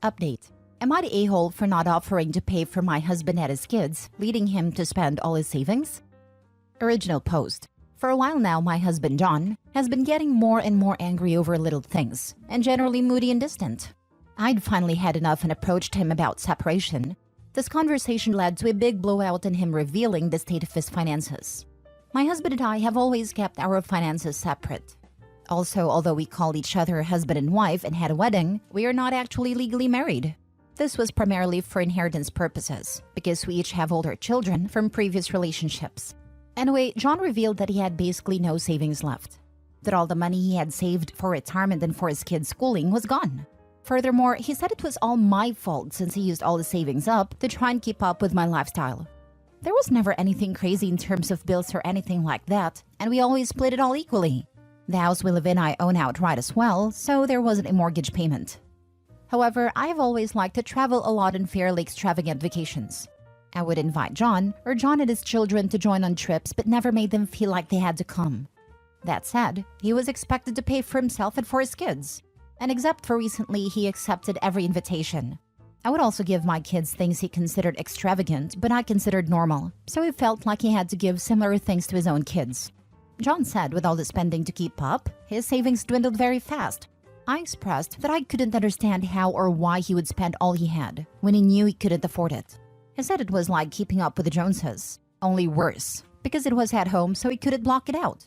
Update. Am I the a-hole for not offering to pay for my husband and his kids, leading him to spend all his savings? Original post. For a while now, my husband John has been getting more and more angry over little things, and generally moody and distant. I'd finally had enough and approached him about separation. This conversation led to a big blowout and him revealing the state of his finances. My husband and I have always kept our finances separate. Also, although we call each other husband and wife and had a wedding, we are not actually legally married. This was primarily for inheritance purposes, because we each have older children from previous relationships. Anyway, John revealed that he had basically no savings left. That all the money he had saved for retirement and for his kids' schooling was gone. Furthermore, he said it was all my fault since he used all the savings up to try and keep up with my lifestyle. There was never anything crazy in terms of bills or anything like that, and we always split it all equally. The house we live in I own outright as well, so there wasn't a mortgage payment. However, I've always liked to travel a lot on fairly extravagant vacations. I would invite John or John and his children to join on trips but never made them feel like they had to come. That said, he was expected to pay for himself and for his kids. And except for recently, he accepted every invitation. I would also give my kids things he considered extravagant but I considered normal, so he felt like he had to give similar things to his own kids. John said with all the spending to keep up, his savings dwindled very fast. I expressed that I couldn't understand how or why he would spend all he had when he knew he couldn't afford it. He said it was like keeping up with the Joneses, only worse, because it was at home so he couldn't block it out.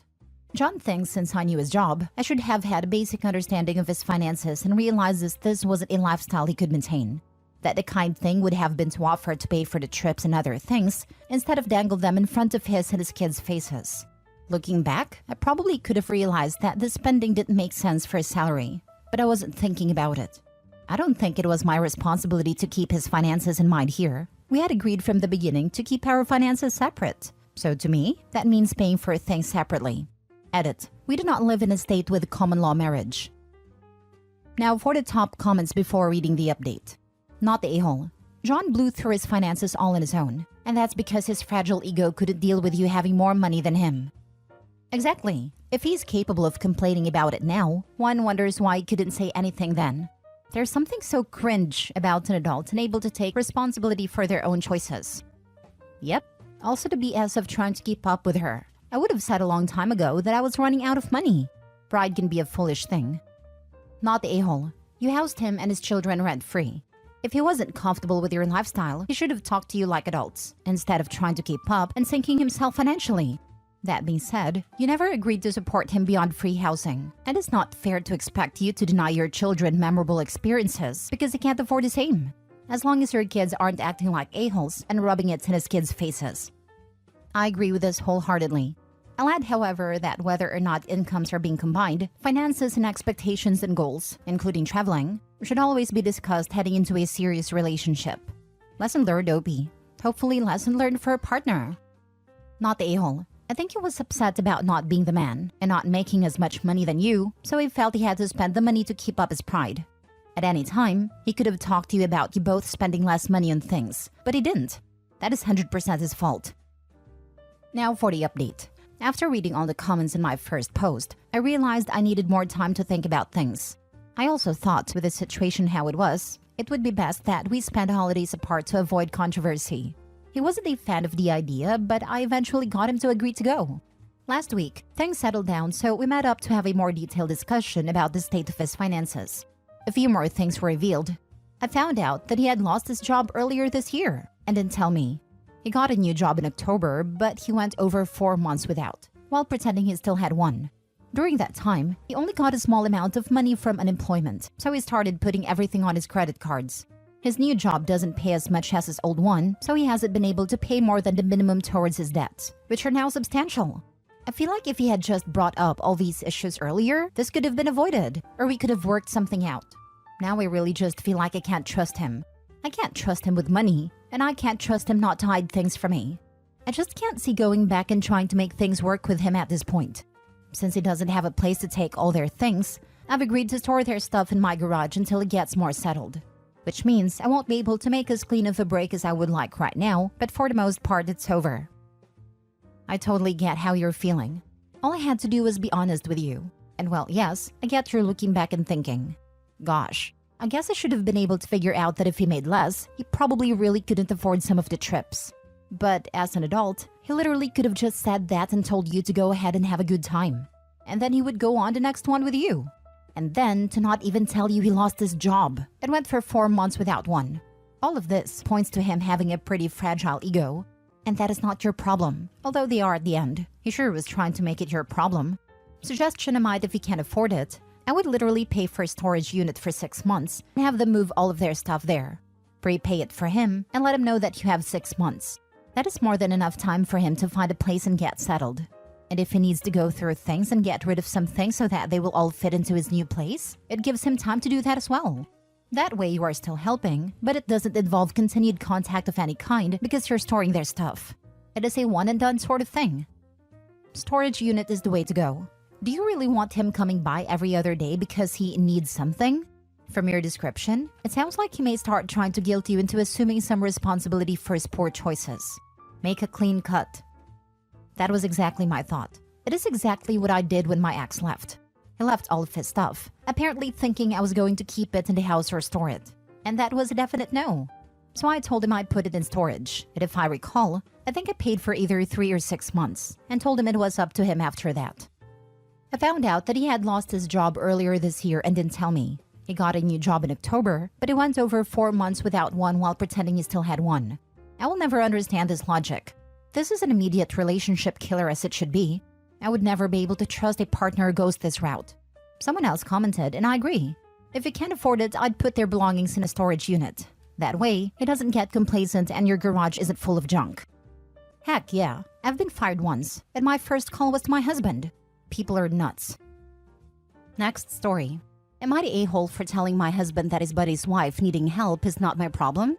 John thinks since I knew his job, I should have had a basic understanding of his finances and realizes this wasn't a lifestyle he could maintain. That the kind thing would have been to offer to pay for the trips and other things, instead of dangle them in front of his and his kids' faces. Looking back, I probably could have realized that the spending didn't make sense for his salary, but I wasn't thinking about it. I don't think it was my responsibility to keep his finances in mind here. We had agreed from the beginning to keep our finances separate. So to me, that means paying for things separately. Edit. We do not live in a state with common law marriage. Now for the top comments before reading the update. Not the a-hole. John blew through his finances all on his own, and that's because his fragile ego couldn't deal with you having more money than him. Exactly. If he's capable of complaining about it now, one wonders why he couldn't say anything then. There's something so cringe about an adult and able to take responsibility for their own choices. Yep. Also the BS of trying to keep up with her. I would have said a long time ago that I was running out of money. Pride can be a foolish thing. Not the a-hole. You housed him and his children rent-free. If he wasn't comfortable with your lifestyle, he should have talked to you like adults, instead of trying to keep up and sinking himself financially. That being said, you never agreed to support him beyond free housing, and it's not fair to expect you to deny your children memorable experiences because they can't afford the same, as long as your kids aren't acting like a-holes and rubbing it in his kids' faces. I agree with this wholeheartedly. I'll add, however, that whether or not incomes are being combined, finances and expectations and goals, including traveling, should always be discussed heading into a serious relationship. Lesson learned, OP. Hopefully lesson learned for a partner. Not the a-hole. I think he was upset about not being the man and not making as much money than you, so he felt he had to spend the money to keep up his pride. At any time, he could have talked to you about you both spending less money on things, but he didn't. That is 100% his fault. Now for the update. After reading all the comments in my first post, I realized I needed more time to think about things. I also thought with the situation how it was, it would be best that we spend holidays apart to avoid controversy. He wasn't a fan of the idea, but I eventually got him to agree to go. Last week, things settled down, so we met up to have a more detailed discussion about the state of his finances. A few more things were revealed. I found out that he had lost his job earlier this year and didn't tell me. He got a new job in October, but he went over 4 months without, while pretending he still had one. During that time, he only got a small amount of money from unemployment, so he started putting everything on his credit cards. His new job doesn't pay as much as his old one, so he hasn't been able to pay more than the minimum towards his debts, which are now substantial. I feel like if he had just brought up all these issues earlier, this could have been avoided, or we could have worked something out. Now I really just feel like I can't trust him. I can't trust him with money, and I can't trust him not to hide things from me. I just can't see going back and trying to make things work with him at this point. Since he doesn't have a place to take all their things, I've agreed to store their stuff in my garage until it gets more settled. Which means I won't be able to make as clean of a break as I would like right now, but for the most part it's over. I totally get how you're feeling. All I had to do was be honest with you. And well, yes, I get you're looking back and thinking, gosh, I guess I should have been able to figure out that if he made less, he probably really couldn't afford some of the trips. But as an adult, he literally could have just said that and told you to go ahead and have a good time. And then he would go on the next one with you. And then to not even tell you he lost his job and went for 4 months without one. All of this points to him having a pretty fragile ego. And that is not your problem, although they are at the end. He sure was trying to make it your problem. Suggestion I might if you can't afford it. I would literally pay for a storage unit for 6 months and have them move all of their stuff there. Prepay it for him and let him know that you have 6 months. That is more than enough time for him to find a place and get settled. And if he needs to go through things and get rid of some things so that they will all fit into his new place, it gives him time to do that as well. That way you are still helping, but it doesn't involve continued contact of any kind because you're storing their stuff. It is a one-and-done sort of thing. Storage unit is the way to go. Do you really want him coming by every other day because he needs something? From your description, it sounds like he may start trying to guilt you into assuming some responsibility for his poor choices. Make a clean cut. That was exactly my thought. It is exactly what I did when my ex left. He left all of his stuff, apparently thinking I was going to keep it in the house or store it. And that was a definite no. So I told him I'd put it in storage, and if I recall, I think I paid for either 3 or 6 months, and told him it was up to him after that. I found out that he had lost his job earlier this year and didn't tell me. He got a new job in October, but he went over 4 months without one while pretending he still had one. I will never understand this logic. This is an immediate relationship killer as it should be. I would never be able to trust a partner who goes this route. Someone else commented, and I agree. If you can't afford it, I'd put their belongings in a storage unit. That way, it doesn't get complacent and your garage isn't full of junk. Heck yeah, I've been fired once, and my first call was to my husband. People are nuts. Next story. Am I the a-hole for telling my husband that his buddy's wife needing help is not my problem?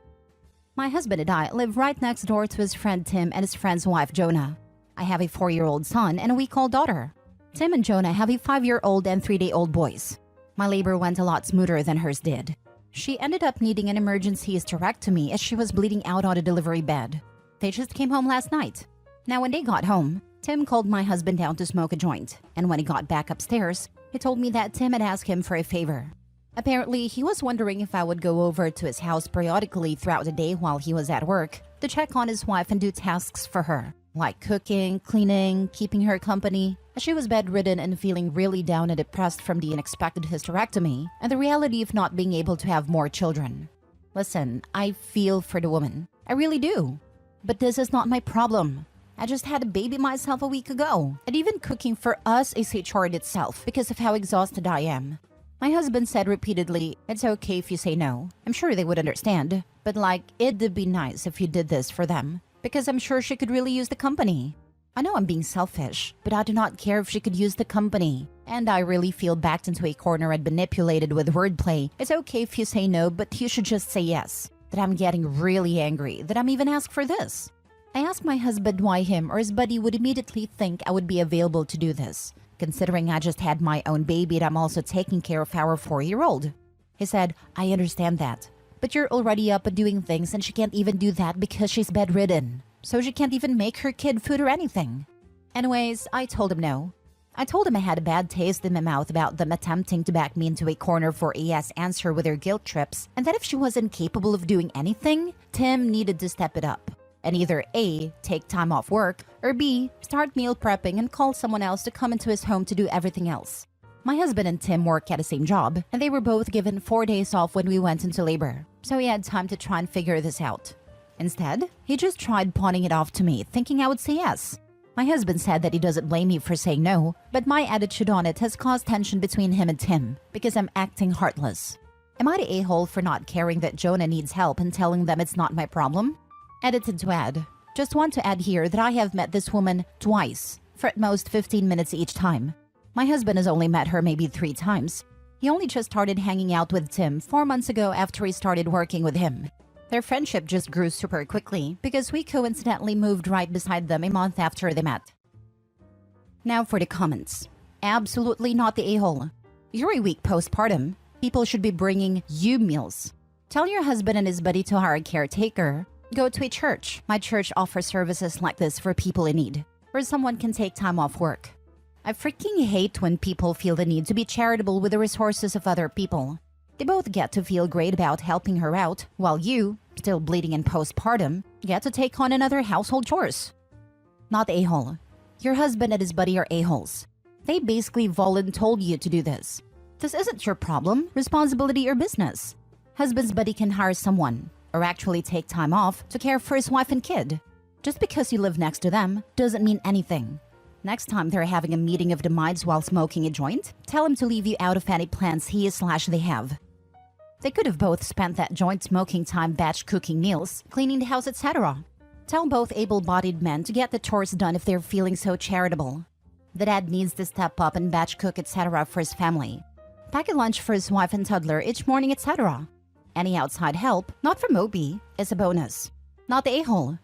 My husband and I live right next door to his friend Tim and his friend's wife Jonah. I have a 4-year-old son and a week-old daughter. Tim and Jonah have a 5-year-old and 3-day-old boys. My labor went a lot smoother than hers did. She ended up needing an emergency hysterectomy as she was bleeding out on a delivery bed. They just came home last night. Now when they got home, Tim called my husband down to smoke a joint, and when he got back upstairs, he told me that Tim had asked him for a favor. Apparently, he was wondering if I would go over to his house periodically throughout the day while he was at work to check on his wife and do tasks for her, like cooking, cleaning, keeping her company, as she was bedridden and feeling really down and depressed from the unexpected hysterectomy and the reality of not being able to have more children. Listen, I feel for the woman. I really do. But this is not my problem. I just had a baby myself a week ago, and even cooking for us is a chore in itself because of how exhausted I am. My husband said repeatedly, it's okay if you say no. I'm sure they would understand, but like, it'd be nice if you did this for them, because I'm sure she could really use the company. I know I'm being selfish, but I do not care if she could use the company. And I really feel backed into a corner and manipulated with wordplay. It's okay if you say no, but you should just say yes. That I'm getting really angry that I'm even asked for this. I asked my husband why him or his buddy would immediately think I would be available to do this, considering I just had my own baby and I'm also taking care of our 4-year-old. He said, I understand that, but you're already up and doing things and she can't even do that because she's bedridden. So she can't even make her kid food or anything. Anyways, I told him no. I told him I had a bad taste in my mouth about them attempting to back me into a corner for a yes answer with their guilt trips, and that if she wasn't capable of doing anything, Tim needed to step it up. And either A, take time off work, or B, start meal prepping and call someone else to come into his home to do everything else. My husband and Tim work at the same job, and they were both given 4 days off when we went into labor, so he had time to try and figure this out. Instead, he just tried pawning it off to me, thinking I would say yes. My husband said that he doesn't blame me for saying no, but my attitude on it has caused tension between him and Tim, because I'm acting heartless. Am I the a-hole for not caring that Jonah needs help and telling them it's not my problem? Edited to add. Just want to add here that I have met this woman twice, for at most 15 minutes each time. My husband has only met her maybe 3 times. He only just started hanging out with Tim 4 months ago after he started working with him. Their friendship just grew super quickly because we coincidentally moved right beside them a month after they met. Now for the comments. Absolutely not the a-hole. You're a week postpartum. People should be bringing you meals. Tell your husband and his buddy to hire a caretaker. Go to a church. My church offers services like this for people in need, where someone can take time off work. I freaking hate when people feel the need to be charitable with the resources of other people. They both get to feel great about helping her out, while you, still bleeding in postpartum, get to take on another household chores. Not a-hole. Your husband and his buddy are a-holes. They basically voluntold you to do this. This isn't your problem, responsibility, or business. Husband's buddy can hire someone, or actually take time off to care for his wife and kid. Just because you live next to them doesn't mean anything. Next time they're having a meeting of the minds while smoking a joint, tell him to leave you out of any plans he/they have. They could have both spent that joint smoking time batch cooking meals, cleaning the house, etc. Tell both able-bodied men to get the chores done if they're feeling so charitable. The dad needs to step up and batch cook, etc. for his family. Pack a lunch for his wife and toddler each morning, etc. Any outside help, not from Moby, is a bonus. Not the a-hole.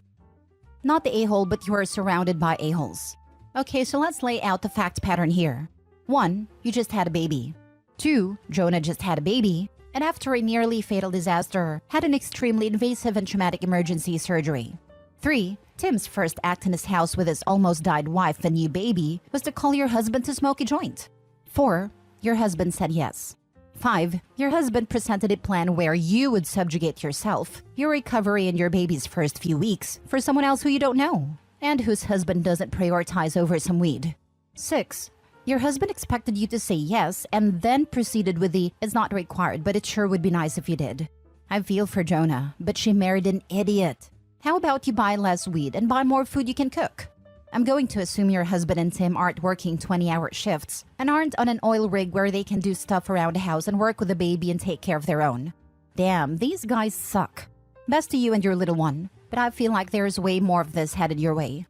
Not the a-hole, but you are surrounded by a-holes. Okay, so let's lay out the fact pattern here. 1. You just had a baby. 2. Jonah just had a baby, and after a nearly fatal disaster, had an extremely invasive and traumatic emergency surgery. 3. Tim's first act in his house with his almost died wife and new baby was to call your husband to smoke a joint. 4. Your husband said yes. 5. Your husband presented a plan where you would subjugate yourself, your recovery, and your baby's first few weeks for someone else who you don't know, and whose husband doesn't prioritize over some weed. 6. Your husband expected you to say yes and then proceeded with the "it's not required, but it sure would be nice if you did." I feel for Jonah, but she married an idiot. How about you buy less weed and buy more food you can cook? I'm going to assume your husband and Tim aren't working 20-hour shifts and aren't on an oil rig where they can do stuff around the house and work with the baby and take care of their own. Damn, these guys suck. Best to you and your little one, but I feel like there's way more of this headed your way.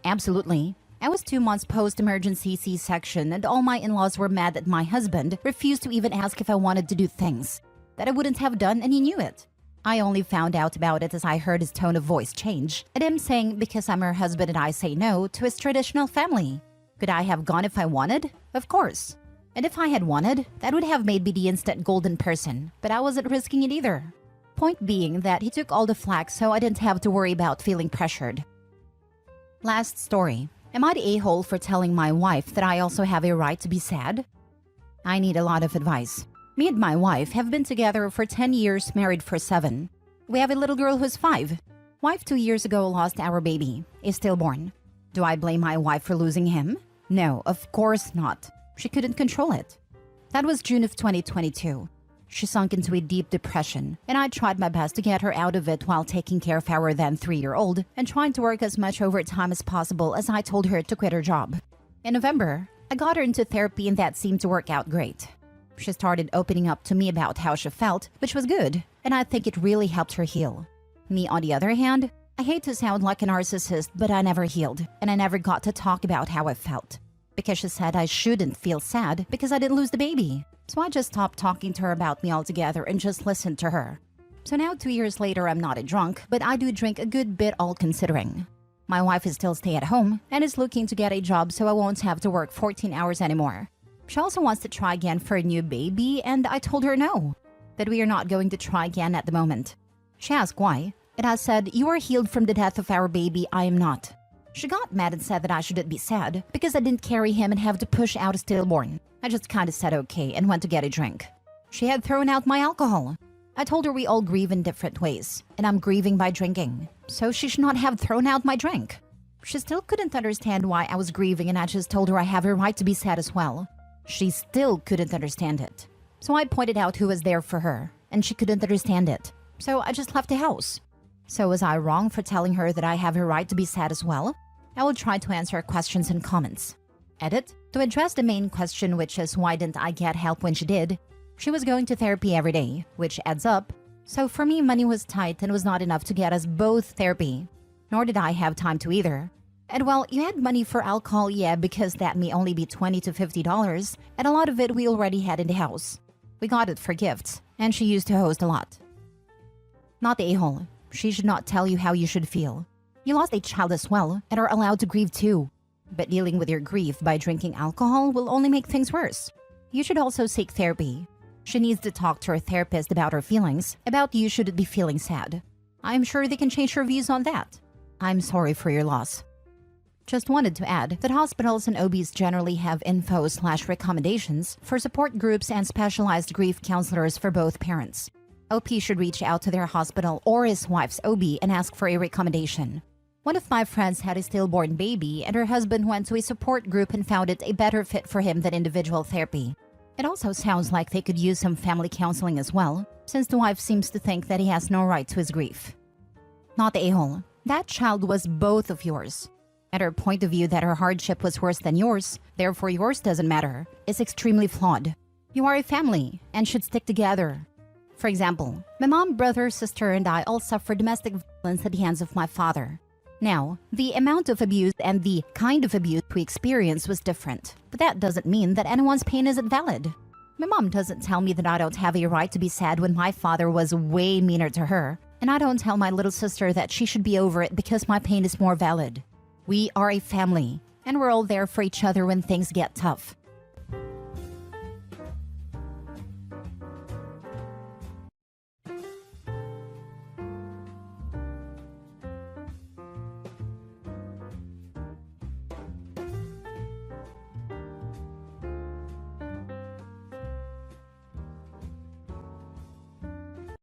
Absolutely. I was 2 months post-emergency C-section and all my in-laws were mad that my husband refused to even ask if I wanted to do things that I wouldn't have done, and he knew it. I only found out about it as I heard his tone of voice change, and him saying because I'm her husband and I say no to his traditional family. Could I have gone if I wanted? Of course. And if I had wanted, that would have made me the instant golden person, but I wasn't risking it either. Point being that he took all the flack so I didn't have to worry about feeling pressured. Last story. Am I the a-hole for telling my wife that I also have a right to be sad? I need a lot of advice. Me and my wife have been together for 10 years, married for 7. We have a little girl who's 5. Wife 2 years ago lost our baby, a stillborn. Do I blame my wife for losing him? No, of course not. She couldn't control it. That was June of 2022. She sunk into a deep depression, and I tried my best to get her out of it while taking care of our then 3-year-old and trying to work as much overtime as possible as I told her to quit her job. In November, I got her into therapy and that seemed to work out great. She started opening up to me about how she felt, which was good, and I think it really helped her heal. Me, on the other hand, I hate to sound like a narcissist, but I never healed, and I never got to talk about how I felt. Because she said I shouldn't feel sad because I didn't lose the baby. So I just stopped talking to her about me altogether and just listened to her. So now 2 years later, I'm not a drunk, but I do drink a good bit all considering. My wife is still stay at home and is looking to get a job so I won't have to work 14 hours anymore. She also wants to try again for a new baby, and I told her no, that we are not going to try again at the moment. She asked why, and I said, "You are healed from the death of our baby, I am not." She got mad and said that I shouldn't be sad because I didn't carry him and have to push out a stillborn. I just kinda said okay and went to get a drink. She had thrown out my alcohol. I told her we all grieve in different ways, and I'm grieving by drinking, so she should not have thrown out my drink. She still couldn't understand why I was grieving, and I just told her I have a right to be sad as well. She still couldn't understand it. So I pointed out who was there for her, and she couldn't understand it. So I just left the house. So was I wrong for telling her that I have a right to be sad as well? I will try to answer questions and comments. Edit. To address the main question, which is why didn't I get help when she did? She was going to therapy every day, which adds up. So for me, money was tight and was not enough to get us both therapy. Nor did I have time to either. And well, you had money for alcohol, yeah, because that may only be $20 to $50, and a lot of it we already had in the house. We got it for gifts, and she used to host a lot. Not the a-hole. She should not tell you how you should feel. You lost a child as well, and are allowed to grieve too. But dealing with your grief by drinking alcohol will only make things worse. You should also seek therapy. She needs to talk to her therapist about her feelings, about you shouldn't be feeling sad. I'm sure they can change her views on that. I'm sorry for your loss. Just wanted to add that hospitals and OBs generally have info/recommendations for support groups and specialized grief counselors for both parents. OP should reach out to their hospital or his wife's OB and ask for a recommendation. One of my friends had a stillborn baby, and her husband went to a support group and found it a better fit for him than individual therapy. It also sounds like they could use some family counseling as well, since the wife seems to think that he has no right to his grief. Not the a-hole. That child was both of yours. And her point of view that her hardship was worse than yours, therefore yours doesn't matter, is extremely flawed. You are a family and should stick together. For example, my mom, brother, sister, and I all suffered domestic violence at the hands of my father. Now, the amount of abuse and the kind of abuse we experienced was different, but that doesn't mean that anyone's pain isn't valid. My mom doesn't tell me that I don't have a right to be sad when my father was way meaner to her, and I don't tell my little sister that she should be over it because my pain is more valid. We are a family, and we're all there for each other when things get tough.